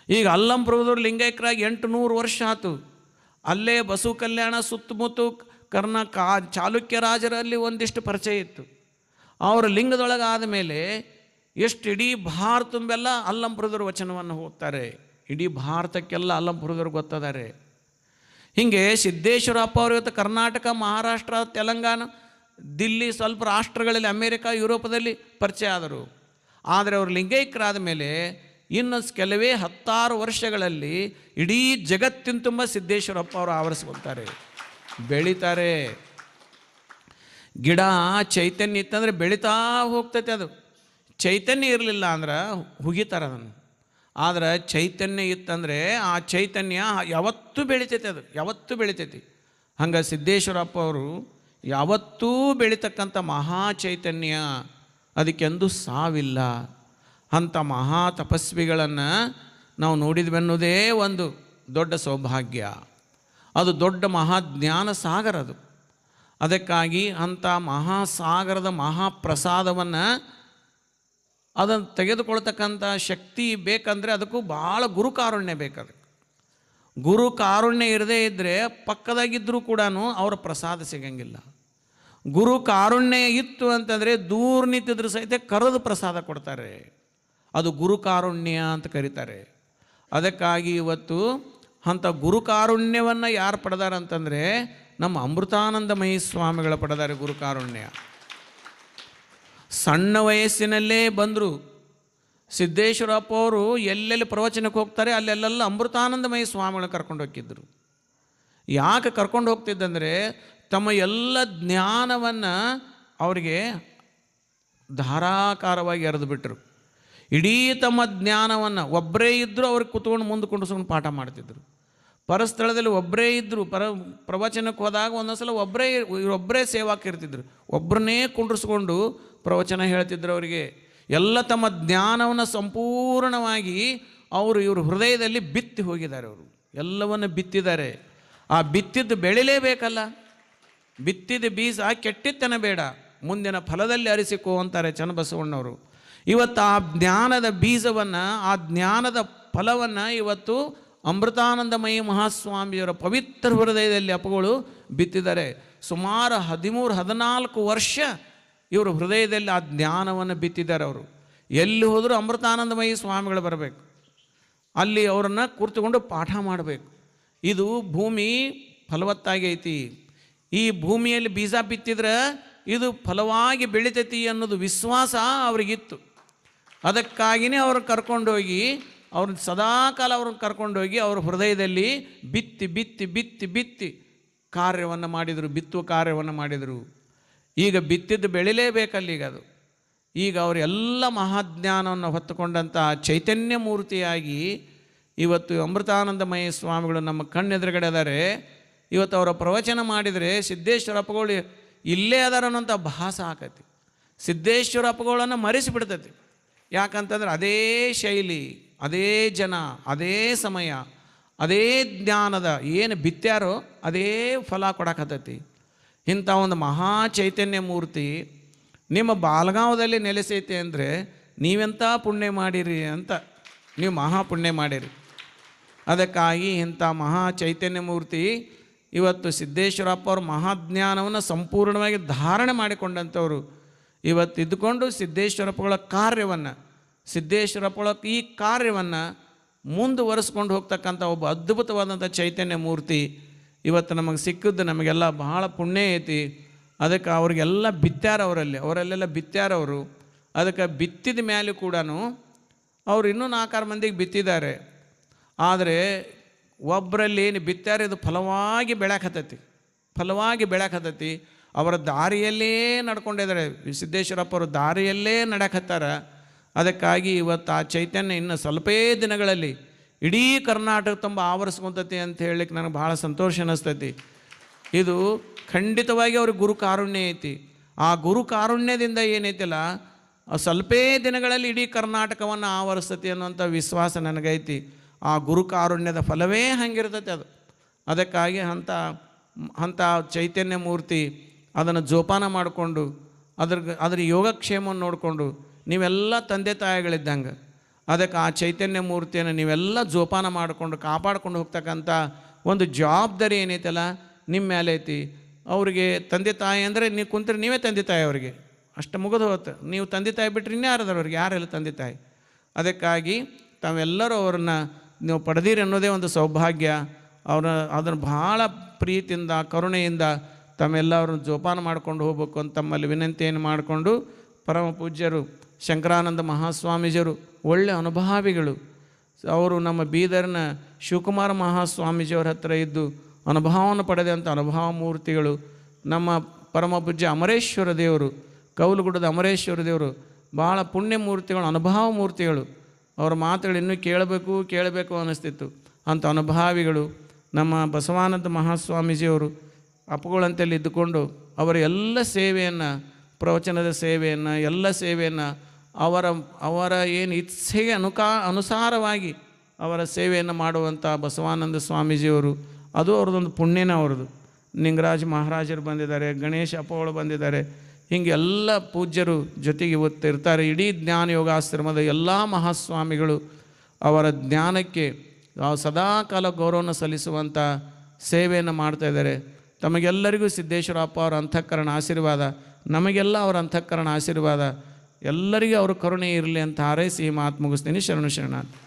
ಈಗ ಅಲ್ಲಂಪುರದವ್ರು ಲಿಂಗೈಕ್ಯರಾಗಿ 800 ವರ್ಷ ಆಯ್ತು. ಅಲ್ಲೇ ಬಸವ ಕಲ್ಯಾಣ ಸುತ್ತಮುತ್ತ ಚಾಲುಕ್ಯ ರಾಜರಲ್ಲಿ ಒಂದಿಷ್ಟು ಪರಿಚಯ ಇತ್ತು. ಅವರು ಲಿಂಗದೊಳಗೆ ಆದಮೇಲೆ ಎಷ್ಟು ಇಡೀ ಭಾರತ ತುಂಬೆಲ್ಲ ಅಲ್ಲಂಪುರದವ್ರ ವಚನವನ್ನು ಓದ್ತಾರೆ. ಇಡೀ ಭಾರತಕ್ಕೆಲ್ಲ ಅಲ್ಲಂಪುರದವ್ರು ಗೊತ್ತಿದ್ದಾರೆ. ಹೀಗೆ ಸಿದ್ದೇಶ್ವರಪ್ಪ ಅವರು ಇವತ್ತು ಕರ್ನಾಟಕ, ಮಹಾರಾಷ್ಟ್ರ, ತೆಲಂಗಾಣ, ದಿಲ್ಲಿ, ಸ್ವಲ್ಪ ರಾಷ್ಟ್ರಗಳಲ್ಲಿ, ಅಮೇರಿಕಾ, ಯುರೋಪದಲ್ಲಿ ಪರಿಚಯ ಆದರು. ಆದರೆ ಅವರು ಲಿಂಗೈಕ್ಯರಾದ ಮೇಲೆ ಇನ್ನು ಕೆಲವೇ 10 ವರ್ಷಗಳಲ್ಲಿ ಇಡೀ ಜಗತ್ತಿನ ತುಂಬ ಸಿದ್ದೇಶ್ವರಪ್ಪ ಅವರು ಆವರಿಸ್ಕೊಳ್ತಾರೆ, ಬೆಳೀತಾರೆ. ಗಿಡ ಚೈತನ್ಯ ಇತ್ತಂದರೆ ಬೆಳೀತಾ ಹೋಗ್ತೈತೆ. ಅದು ಚೈತನ್ಯ ಇರಲಿಲ್ಲ ಅಂದ್ರೆ ಹುಗಿತಾರೆ ಅದನ್ನು. ಆದರೆ ಚೈತನ್ಯ ಇತ್ತಂದರೆ ಆ ಚೈತನ್ಯ ಯಾವತ್ತೂ ಬೆಳಿತೈತೆ, ಅದು ಯಾವತ್ತೂ ಬೆಳಿತೈತಿ. ಹಂಗೆ ಸಿದ್ದೇಶ್ವರಪ್ಪ ಅವರು ಯಾವತ್ತೂ ಬೆಳೀತಕ್ಕಂಥ ಮಹಾ ಚೈತನ್ಯ, ಅದಕ್ಕೆಂದೂ ಸಾವಿಲ್ಲ. ಅಂಥ ಮಹಾ ತಪಸ್ವಿಗಳನ್ನು ನಾವು ನೋಡಿದ್ವೆನ್ನೋದೇ ಒಂದು ದೊಡ್ಡ ಸೌಭಾಗ್ಯ. ಅದು ದೊಡ್ಡ ಮಹಾಜ್ಞಾನ ಸಾಗರ ಅದು. ಅದಕ್ಕಾಗಿ ಅಂಥ ಮಹಾಸಾಗರದ ಮಹಾಪ್ರಸಾದವನ್ನು ಅದನ್ನು ತೆಗೆದುಕೊಳ್ತಕ್ಕಂಥ ಶಕ್ತಿ ಬೇಕಂದರೆ ಅದಕ್ಕೂ ಭಾಳ ಗುರುಕಾರುಣ್ಯ ಬೇಕು. ಗುರುಕಾರುಣ್ಯ ಇರದೇ ಇದ್ದರೆ ಪಕ್ಕದಾಗಿದ್ದರೂ ಕೂಡ ಅವರ ಪ್ರಸಾದ ಸಿಗಂಗಿಲ್ಲ. ಗುರುಕಾರುಣ್ಯ ಇತ್ತು ಅಂತಂದರೆ ದೂರ ನಿಂತಿದ್ರು ಸಹಿತ ಕರೆದು ಪ್ರಸಾದ ಕೊಡ್ತಾರೆ. ಅದು ಗುರುಕಾರುಣ್ಯ ಅಂತ ಕರೀತಾರೆ. ಅದಕ್ಕಾಗಿ ಇವತ್ತು ಅಂಥ ಗುರುಕಾರುಣ್ಯವನ್ನು ಯಾರು ಪಡೆದಾರಂತಂದರೆ ನಮ್ಮ ಅಮೃತಾನಂದಮಯಿ ಸ್ವಾಮಿಗಳ ಪಡೆದಾರೆ ಗುರುಕಾರುಣ್ಯ. ಸಣ್ಣ ವಯಸ್ಸಿನಲ್ಲೇ ಬಂದರು. ಸಿದ್ದೇಶ್ವರಪ್ಪ ಅವರು ಎಲ್ಲೆಲ್ಲಿ ಪ್ರವಚನಕ್ಕೆ ಹೋಗ್ತಾರೆ ಅಲ್ಲೆಲ್ಲ ಅಮೃತಾನಂದಮಯಿ ಸ್ವಾಮಿಗಳನ್ನ ಕರ್ಕೊಂಡು ಹೋಗ್ತಿದ್ದರು. ಯಾಕೆ ಕರ್ಕೊಂಡು ಹೋಗ್ತಿದ್ದಂದರೆ ತಮ್ಮ ಎಲ್ಲ ಜ್ಞಾನವನ್ನು ಅವರಿಗೆ ಧಾರಾಕಾರವಾಗಿ ಎರೆದು ಬಿಟ್ಟರು. ಇಡೀ ತಮ್ಮ ಜ್ಞಾನವನ್ನು ಒಬ್ಬರೇ ಇದ್ದರೂ ಅವ್ರಿಗೆ ಕೂತ್ಕೊಂಡು ಮುಂದೆ ಕುಂಡಿಸ್ಕೊಂಡು ಪಾಠ ಮಾಡ್ತಿದ್ರು. ಪರಸ್ಥಳದಲ್ಲಿ ಒಬ್ಬರೇ ಇದ್ದರು. ಪ್ರವಚನಕ್ಕೆ ಹೋದಾಗ ಒಂದೊಂದು ಸಲ ಒಬ್ಬರೇ ಸೇವಾಕಿರ್ತಿದ್ರು. ಒಬ್ಬರನ್ನೇ ಕುಂಡ್ರಿಸ್ಕೊಂಡು ಪ್ರವಚನ ಹೇಳ್ತಿದ್ರು. ಅವರಿಗೆ ಎಲ್ಲ ತಮ್ಮ ಜ್ಞಾನವನ್ನು ಸಂಪೂರ್ಣವಾಗಿ ಇವರು ಹೃದಯದಲ್ಲಿ ಬಿತ್ತಿ ಹೋಗಿದ್ದಾರೆ. ಅವರು ಎಲ್ಲವನ್ನು ಬಿತ್ತಿದ್ದಾರೆ. ಆ ಬಿತ್ತಿದ್ದು ಬೆಳಿಲೇಬೇಕಲ್ಲ. ಬಿತ್ತಿದ ಬೀಜ ಕೆಟ್ಟಿತ್ತನ ಬೇಡ, ಮುಂದಿನ ಫಲದಲ್ಲಿ ಅರಿಸಿಕೋ ಅಂತಾರೆ ಚನ್ನಬಸವಣ್ಣವರು. ಇವತ್ತು ಆ ಜ್ಞಾನದ ಬೀಜವನ್ನು, ಆ ಜ್ಞಾನದ ಫಲವನ್ನು ಇವತ್ತು ಅಮೃತಾನಂದಮಯಿ ಮಹಾಸ್ವಾಮಿಯವರ ಪವಿತ್ರ ಹೃದಯದಲ್ಲಿ ಅಪ್ಪಗಳು ಬಿತ್ತಿದ್ದಾರೆ. ಸುಮಾರು 13-14 ವರ್ಷ ಇವರು ಹೃದಯದಲ್ಲಿ ಆ ಜ್ಞಾನವನ್ನು ಬಿತ್ತಿದ್ದಾರೆ. ಅವರು ಎಲ್ಲಿ ಹೋದರೂ ಅಮೃತಾನಂದಮಯಿ ಸ್ವಾಮಿಗಳು ಬರಬೇಕು, ಅಲ್ಲಿ ಅವರನ್ನು ಕೂರ್ತುಕೊಂಡು ಪಾಠ ಮಾಡಬೇಕು. ಇದು ಭೂಮಿ ಫಲವತ್ತಾಗಿ ಐತಿ, ಈ ಭೂಮಿಯಲ್ಲಿ ಬೀಜ ಬಿತ್ತಿದ್ರೆ ಇದು ಫಲವಾಗಿ ಬೆಳಿತೈತಿ ಅನ್ನೋದು ವಿಶ್ವಾಸ ಅವ್ರಿಗಿತ್ತು. ಅದಕ್ಕಾಗಿಯೇ ಅವ್ರನ್ನ ಕರ್ಕೊಂಡೋಗಿ ಅವ್ರನ್ನ ಸದಾಕಾಲ ಅವ್ರನ್ನ ಕರ್ಕೊಂಡೋಗಿ ಅವ್ರ ಹೃದಯದಲ್ಲಿ ಬಿತ್ತಿ ಬಿತ್ತಿ ಬಿತ್ತಿ ಬಿತ್ತಿ ಕಾರ್ಯವನ್ನು ಮಾಡಿದರು, ಬಿತ್ತುವ ಕಾರ್ಯವನ್ನು ಮಾಡಿದರು. ಈಗ ಬಿತ್ತಿದ್ದು ಬೆಳಿಲೇಬೇಕಲ್ಲೀಗ ಅದು. ಈಗ ಅವರೆಲ್ಲ ಮಹಾಜ್ಞಾನವನ್ನು ಹೊತ್ತುಕೊಂಡಂಥ ಚೈತನ್ಯ ಮೂರ್ತಿಯಾಗಿ ಇವತ್ತು ಅಮೃತಾನಂದಮಯ ಸ್ವಾಮಿಗಳು ನಮ್ಮ ಕಣ್ಣೆದುರುಗಡೆ ಅದಾರೆ. ಇವತ್ತು ಅವರ ಪ್ರವಚನ ಮಾಡಿದರೆ ಸಿದ್ದೇಶ್ವರಪ್ಪಗಳು ಇಲ್ಲೇ ಅದಾರ ಅನ್ನೋಂಥ ಭಾಸ ಆಕತಿ. ಸಿದ್ದೇಶ್ವರಪ್ಪಗಳನ್ನು ಮರೆಸಿಬಿಡ್ತೈತಿ. ಯಾಕಂತಂದ್ರೆ ಅದೇ ಶೈಲಿ, ಅದೇ ಜನ, ಅದೇ ಸಮಯ, ಅದೇ ಜ್ಞಾನದ ಏನು ಬಿತ್ಯಾರೋ ಅದೇ ಫಲ ಕೊಡಕತ್ತೈತಿ. ಇಂಥ ಒಂದು ಮಹಾ ಚೈತನ್ಯ ಮೂರ್ತಿ ನಿಮ್ಮ ಬಾಲಗಾಂವದಲ್ಲಿ ನೆಲೆಸೈತೆ ಅಂದರೆ ನೀವೆಂಥ ಪುಣ್ಯ ಮಾಡಿರಿ ಅಂತ, ನೀವು ಮಹಾಪುಣ್ಯ ಮಾಡಿರಿ. ಅದಕ್ಕಾಗಿ ಇಂಥ ಮಹಾ ಚೈತನ್ಯ ಮೂರ್ತಿ ಇವತ್ತು ಸಿದ್ದೇಶ್ವರಪ್ಪ ಅವ್ರ ಮಹಾಜ್ಞಾನವನ್ನು ಸಂಪೂರ್ಣವಾಗಿ ಧಾರಣೆ ಮಾಡಿಕೊಂಡಂಥವ್ರು ಇವತ್ತು ಇದ್ದುಕೊಂಡು ಸಿದ್ದೇಶ್ವರಪ್ಪಗಳ ಕಾರ್ಯವನ್ನು, ಸಿದ್ದೇಶ್ವರಪ್ಪಗಳ ಈ ಕಾರ್ಯವನ್ನು ಮುಂದುವರಿಸ್ಕೊಂಡು ಹೋಗ್ತಕ್ಕಂಥ ಒಬ್ಬ ಅದ್ಭುತವಾದಂಥ ಚೈತನ್ಯ ಮೂರ್ತಿ ಇವತ್ತು ನಮಗೆ ಸಿಕ್ಕಿದ್ದು ನಮಗೆಲ್ಲ ಬಹಳ ಪುಣ್ಯ ಐತಿ. ಅದಕ್ಕೆ ಅವ್ರಿಗೆಲ್ಲ ಬಿತ್ಯಾರ, ಅವರಲ್ಲೆಲ್ಲ ಬಿತ್ಯಾರವರು. ಅದಕ್ಕೆ ಬಿತ್ತಿದ ಮೇಲೆ ಕೂಡ ಅವರು ಇನ್ನೂ 4-6 ಮಂದಿಗೆ ಬಿತ್ತಿದ್ದಾರೆ. ಆದರೆ ಒಬ್ಬರಲ್ಲಿ ಏನು ಬಿತ್ತಾರೆ ಇದು ಫಲವಾಗಿ ಬೆಳ್ಯಾಕತ್ತೈತಿ. ಅವರ ದಾರಿಯಲ್ಲೇ ನಡ್ಕೊಂಡಿದ್ದಾರೆ. ಸಿದ್ದೇಶ್ವರಪ್ಪ ಅವರು ದಾರಿಯಲ್ಲೇ ನಡ್ಯಾಕತ್ತಾರ. ಅದಕ್ಕಾಗಿ ಇವತ್ತು ಆ ಚೈತನ್ಯ ಇನ್ನು ಸ್ವಲ್ಪೇ ದಿನಗಳಲ್ಲಿ ಇಡೀ ಕರ್ನಾಟಕ ತುಂಬ ಆವರಿಸ್ಕೊತೈತಿ ಅಂತ ಹೇಳಲಿಕ್ಕೆ ನನಗೆ ಭಾಳ ಸಂತೋಷ ಅನ್ನಿಸ್ತೈತಿ. ಇದು ಖಂಡಿತವಾಗಿ ಅವ್ರಿಗೆ ಗುರು ಕಾರುಣ್ಯ ಐತಿ. ಆ ಗುರು ಕಾರುಣ್ಯದಿಂದ ಏನೈತಿಲ್ಲ ಸ್ವಲ್ಪೇ ದಿನಗಳಲ್ಲಿ ಇಡೀ ಕರ್ನಾಟಕವನ್ನು ಆವರಿಸ್ತೈತಿ ಅನ್ನುವಂಥ ವಿಶ್ವಾಸ ನನಗೈತಿ. ಆ ಗುರು ಕಾರುಣ್ಯದ ಫಲವೇ ಹಂಗಿರ್ತೈತೆ ಅದು. ಅದಕ್ಕಾಗಿ ಅಂಥ ಚೈತನ್ಯ ಮೂರ್ತಿ ಅದನ್ನು ಜೋಪಾನ ಮಾಡಿಕೊಂಡು ಅದ್ರ ಯೋಗಕ್ಷೇಮವನ್ನು ನೋಡಿಕೊಂಡು ನೀವೆಲ್ಲ ತಂದೆ ತಾಯಿಗಳಿದ್ದಂಗೆ ಅದಕ್ಕೆ ಆ ಚೈತನ್ಯ ಮೂರ್ತಿಯನ್ನು ನೀವೆಲ್ಲ ಜೋಪಾನ ಮಾಡಿಕೊಂಡು ಕಾಪಾಡ್ಕೊಂಡು ಹೋಗ್ತಕ್ಕಂಥ ಒಂದು ಜವಾಬ್ದಾರಿ ಏನೈತಲ್ಲ ನಿಮ್ಮ ಮೇಲೆ ಐತಿ. ಅವರಿಗೆ ತಂದೆ ತಾಯಿ ಅಂದರೆ ನೀವು ಕುಂತ್ರೆ ನೀವೇ ತಂದೆ ತಾಯಿ, ಅವರಿಗೆ ಅಷ್ಟು ಮುಗಿದು ಹೋಗುತ್ತೆ. ನೀವು ತಂದೆ ತಾಯಿ ಬಿಟ್ಟರೆ ಇನ್ಯಾರದಾರ ಅವ್ರಿಗೆ, ಯಾರೆಲ್ಲ ತಂದೆ ತಾಯಿ. ಅದಕ್ಕಾಗಿ ತಾವೆಲ್ಲರೂ ಅವ್ರನ್ನ ನೀವು ಪಡೆದಿರಿ ಅನ್ನೋದೇ ಒಂದು ಸೌಭಾಗ್ಯ. ಅದನ್ನು ಭಾಳ ಪ್ರೀತಿಯಿಂದ ಕರುಣೆಯಿಂದ ತಮ್ಮೆಲ್ಲ ಅವ್ರನ್ನ ಜೋಪಾನ ಮಾಡ್ಕೊಂಡು ಹೋಗ್ಬೇಕು ಅಂತ ತಮ್ಮಲ್ಲಿ ವಿನಂತಿಯನ್ನು ಮಾಡಿಕೊಂಡು, ಪರಮ ಪೂಜ್ಯರು ಶಂಕರಾನಂದ ಮಹಾಸ್ವಾಮೀಜಿಯವರು ಒಳ್ಳೆಯ ಅನುಭಾವಿಗಳು. ಅವರು ನಮ್ಮ ಬೀದರ್ನ ಶಿವಕುಮಾರ ಮಹಾಸ್ವಾಮೀಜಿಯವ್ರ ಹತ್ತಿರ ಇದ್ದು ಅನುಭವವನ್ನು ಪಡೆದಂಥ ಅನುಭವ ಮೂರ್ತಿಗಳು. ನಮ್ಮ ಪರಮ ಪೂಜ್ಯ ಅಮರೇಶ್ವರ ದೇವರು, ಕೌಲುಗುಡ್ಡದ ಅಮರೇಶ್ವರ ದೇವರು ಭಾಳ ಪುಣ್ಯ ಮೂರ್ತಿಗಳು, ಅನುಭವ ಮೂರ್ತಿಗಳು. ಅವರ ಮಾತುಗಳು ಇನ್ನೂ ಕೇಳಬೇಕು ಅನ್ನಿಸ್ತಿತ್ತು. ಅಂಥ ಅನುಭಾವಿಗಳು ನಮ್ಮ ಬಸವಾನಂದ ಮಹಾಸ್ವಾಮೀಜಿಯವರು ಅಪ್ಪುಗಳಂತಲ್ಲಿ ಇದ್ದುಕೊಂಡು ಅವರ ಎಲ್ಲ ಸೇವೆಯನ್ನು, ಪ್ರವಚನದ ಸೇವೆಯನ್ನು, ಎಲ್ಲ ಸೇವೆಯನ್ನು ಅವರ ಏನು ಇಚ್ಛೆಗೆ ಅನುಸಾರವಾಗಿ ಅವರ ಸೇವೆಯನ್ನು ಮಾಡುವಂಥ ಬಸವಾನಂದ ಸ್ವಾಮೀಜಿಯವರು, ಅದು ಅವ್ರದ್ದೊಂದು ಪುಣ್ಯನ ಅವ್ರದ್ದು. ನಿಂಗರಾಜ್ ಮಹಾರಾಜರು ಬಂದಿದ್ದಾರೆ, ಗಣೇಶ ಅಪ್ಪಗಳು ಬಂದಿದ್ದಾರೆ, ಹೀಗೆ ಎಲ್ಲ ಪೂಜ್ಯರು ಜೊತೆಗೆ ಇವತ್ತು ಇರ್ತಾರೆ. ಇಡೀ ಜ್ಞಾನ ಯೋಗಾಶ್ರಮದ ಎಲ್ಲ ಮಹಾಸ್ವಾಮಿಗಳು ಅವರ ಜ್ಞಾನಕ್ಕೆ ಸದಾಕಾಲ ಗೌರವವನ್ನು ಸಲ್ಲಿಸುವಂಥ ಸೇವೆಯನ್ನು ಮಾಡ್ತಾಯಿದ್ದಾರೆ. ತಮಗೆಲ್ಲರಿಗೂ ಸಿದ್ದೇಶ್ವರಪ್ಪ ಅವರ ಅಂತಃಕರಣ ಆಶೀರ್ವಾದ, ನಮಗೆಲ್ಲ ಅವರ ಅಂತಃಕರಣ ಆಶೀರ್ವಾದ, ಎಲ್ಲರಿಗೂ ಅವ್ರ ಕರುಣೆ ಇರಲಿ ಅಂತ ಹಾರೈಸಿ ಮಾತು ಮುಗಿಸ್ತೀನಿ. ಶರಣು ಶರಣಾರ್ಥಿ.